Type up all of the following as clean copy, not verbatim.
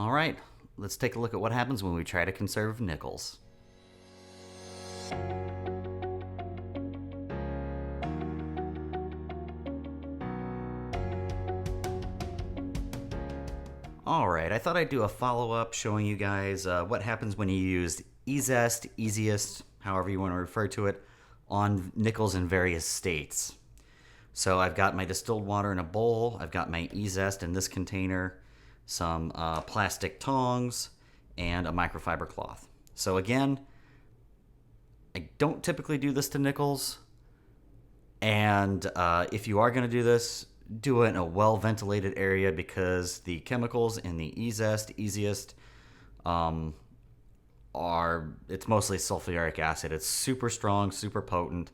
All right, let's take a look at what happens when we try to conserve nickels. Alright, I thought I'd do a follow-up showing you guys what happens when you use eZest, easiest, however you want to refer to it, on nickels in various states. So I've got my distilled water in a bowl, I've got my eZest in this container, some plastic tongs, and a microfiber cloth. So again, I don't typically do this to nickels, and if you are going to do this, do it in a well-ventilated area because the chemicals in the eZest, easiest, it's mostly sulfuric acid. It's super strong, super potent,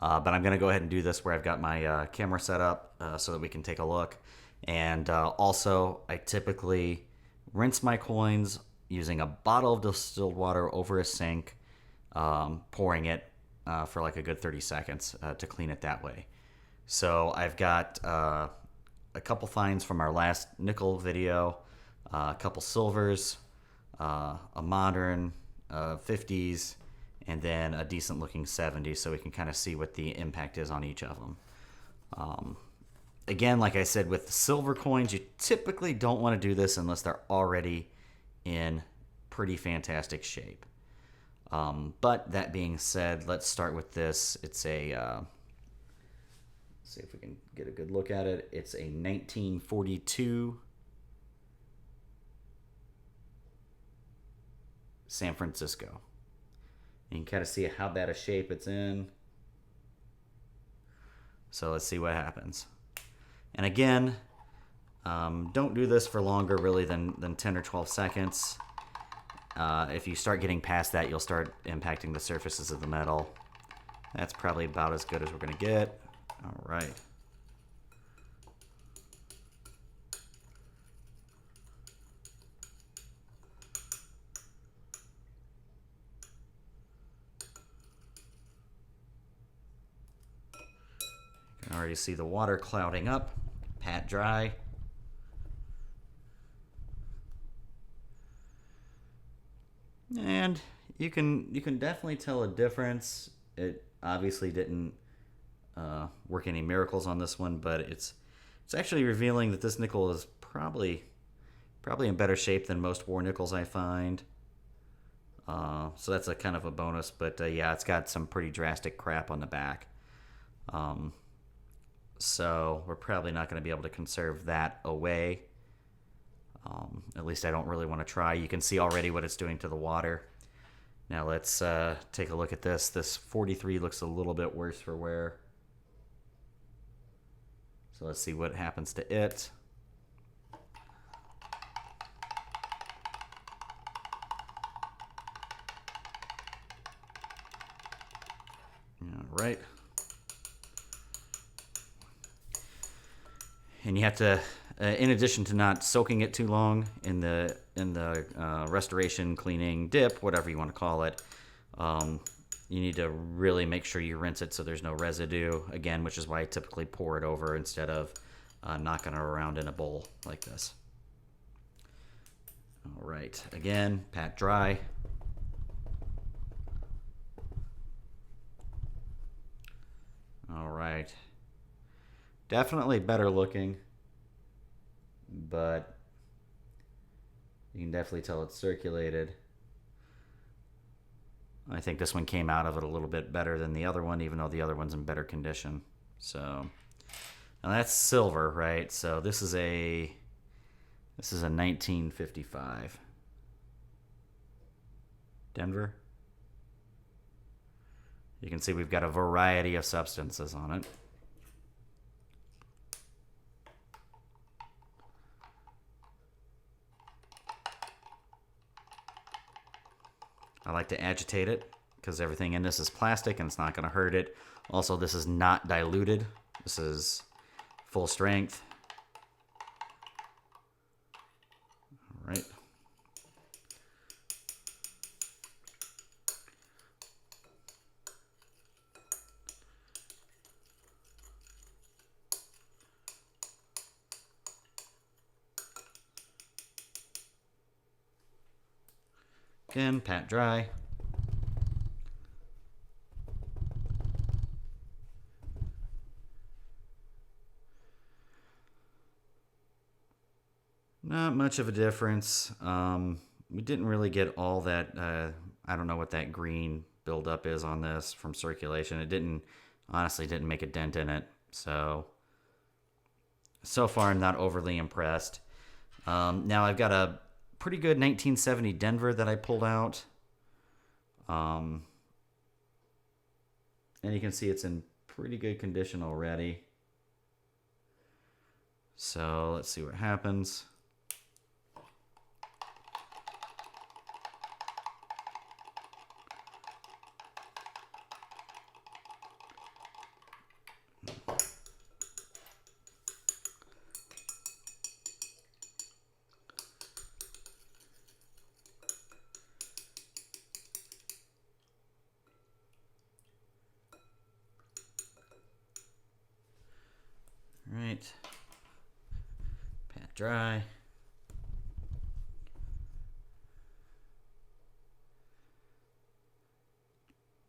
but I'm going to go ahead and do this where I've got my camera set up so that we can take a look. And also, I typically rinse my coins using a bottle of distilled water over a sink, pouring it for like a good 30 seconds to clean it that way. So I've got a couple finds from our last nickel video, a couple silvers, a modern 50s, and then a decent looking 70, so we can kind of see what the impact is on each of them. Again, like I said, with the silver coins, you typically don't want to do this unless they're already in pretty fantastic shape. But that being said, let's start with this. It's a see if we can get a good look at it. It's a 1942 San Francisco. You can kind of see how bad a shape it's in. So let's see what happens. And again, don't do this for longer really than 10 or 12 seconds. If you start getting past that, you'll start impacting the surfaces of the metal. That's probably about as good as we're going to get. All right. You can already see the water clouding up. Pat dry. And you can definitely tell a difference. It obviously didn't work any miracles on this one, but it's actually revealing that this nickel is probably in better shape than most war nickels I find. So that's a kind of a bonus, but yeah, it's got some pretty drastic crap on the back. So we're probably not going to be able to conserve that away. At least I don't really want to try. You can see already what it's doing to the water. Now let's take a look at this. This 43 looks a little bit worse for wear. So let's see what happens to it. All right. And you have to, in addition to not soaking it too long in the restoration, cleaning, dip, whatever you want to call it, you need to really make sure you rinse it so there's no residue, again, which is why I typically pour it over instead of knocking it around in a bowl like this. All right, again, pat dry. All right. Definitely better looking, but you can definitely tell it's circulated. I think this one came out of it a little bit better than the other one, even though the other one's in better condition. So, now that's silver, right? So this is a 1955 Denver. You can see we've got a variety of substances on it. I like to agitate it because everything in this is plastic and it's not going to hurt it. Also, this is not diluted. This is full strength. All right. Again, pat dry. Not much of a difference. We didn't really get all that, I don't know what that green buildup is on this from circulation. It honestly didn't make a dent in it. So far I'm not overly impressed. Now I've got a pretty good 1970 Denver that I pulled out. And you can see it's in pretty good condition already. So let's see what happens. Right, pat dry.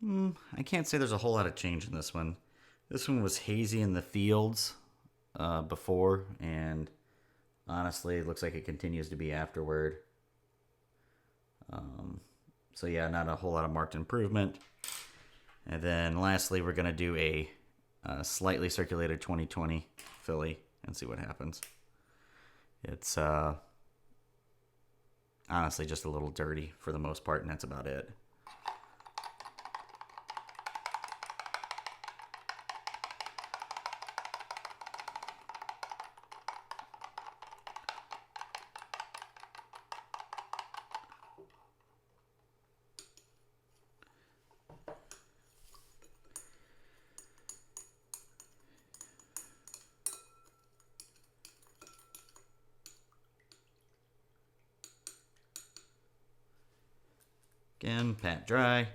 I can't say there's a whole lot of change in this one. This one was hazy in the fields before, and honestly, it looks like it continues to be afterward. So yeah, not a whole lot of marked improvement. And then lastly, we're going to do a slightly circulated 2020 filly and see what happens. It's honestly just a little dirty for the most part, and that's about it. Again, pat dry.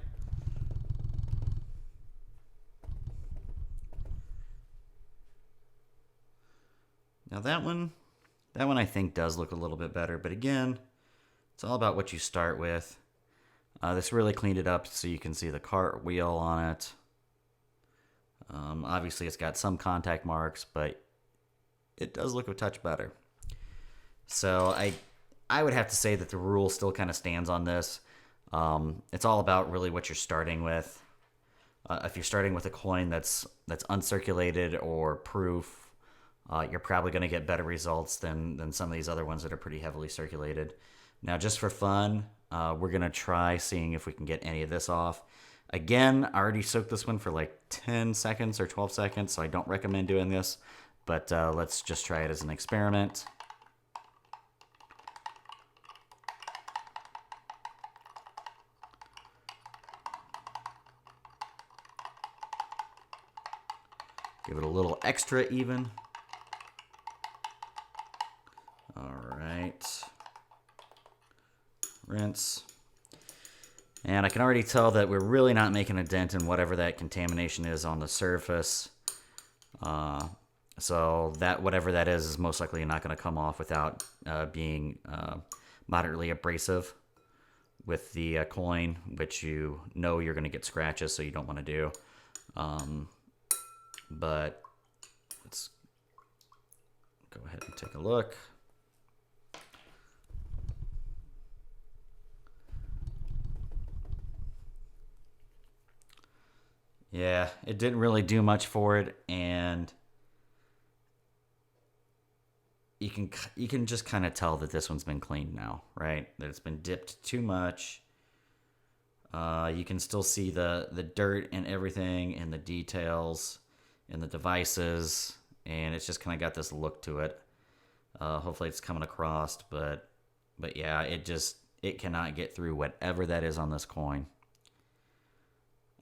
Now that one I think does look a little bit better, but again, it's all about what you start with. This really cleaned it up so you can see the cart wheel on it. Obviously it's got some contact marks, but it does look a touch better. So I would have to say that the rule still kind of stands on this. It's all about really what you're starting with. If you're starting with a coin that's uncirculated or proof, you're probably going to get better results than some of these other ones that are pretty heavily circulated. Now, just for fun, we're going to try seeing if we can get any of this off. Again, I already soaked this one for like 10 seconds or 12 seconds, so I don't recommend doing this, but let's just try it as an experiment. Give it a little extra even. All right. Rinse. And I can already tell that we're really not making a dent in whatever that contamination is on the surface. So that whatever that is most likely not going to come off without being moderately abrasive with the coin, which you know you're going to get scratches, so you don't want to do. But let's go ahead and take a look. Yeah, it didn't really do much for it, and you can just kind of tell that this one's been cleaned now, right? That it's been dipped too much. You can still see the dirt and everything and the details and the devices, and it's just kind of got this look to it. Hopefully it's coming across, but yeah, it cannot get through whatever that is on this coin.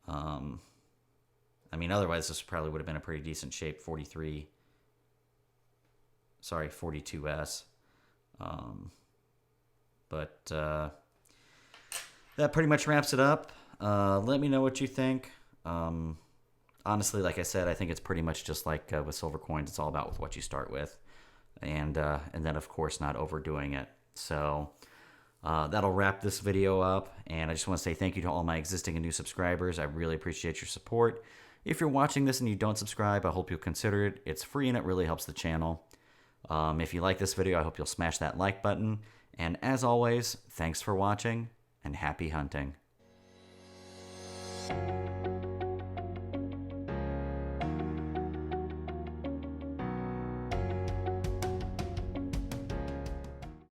I mean, otherwise this probably would have been a pretty decent shape 42S. But that pretty much wraps it up. Let me know what you think. Honestly, like I said, I think it's pretty much just like with silver coins. It's all about with what you start with, and then of course not overdoing it. So That'll wrap this video up, and I just want to say thank you to all my existing and new subscribers. I really appreciate your support. If you're watching this and you don't subscribe, I hope you'll consider it. It's free and it really helps the channel. If you like this video, I hope you'll smash that like button. And as always, thanks for watching and happy hunting.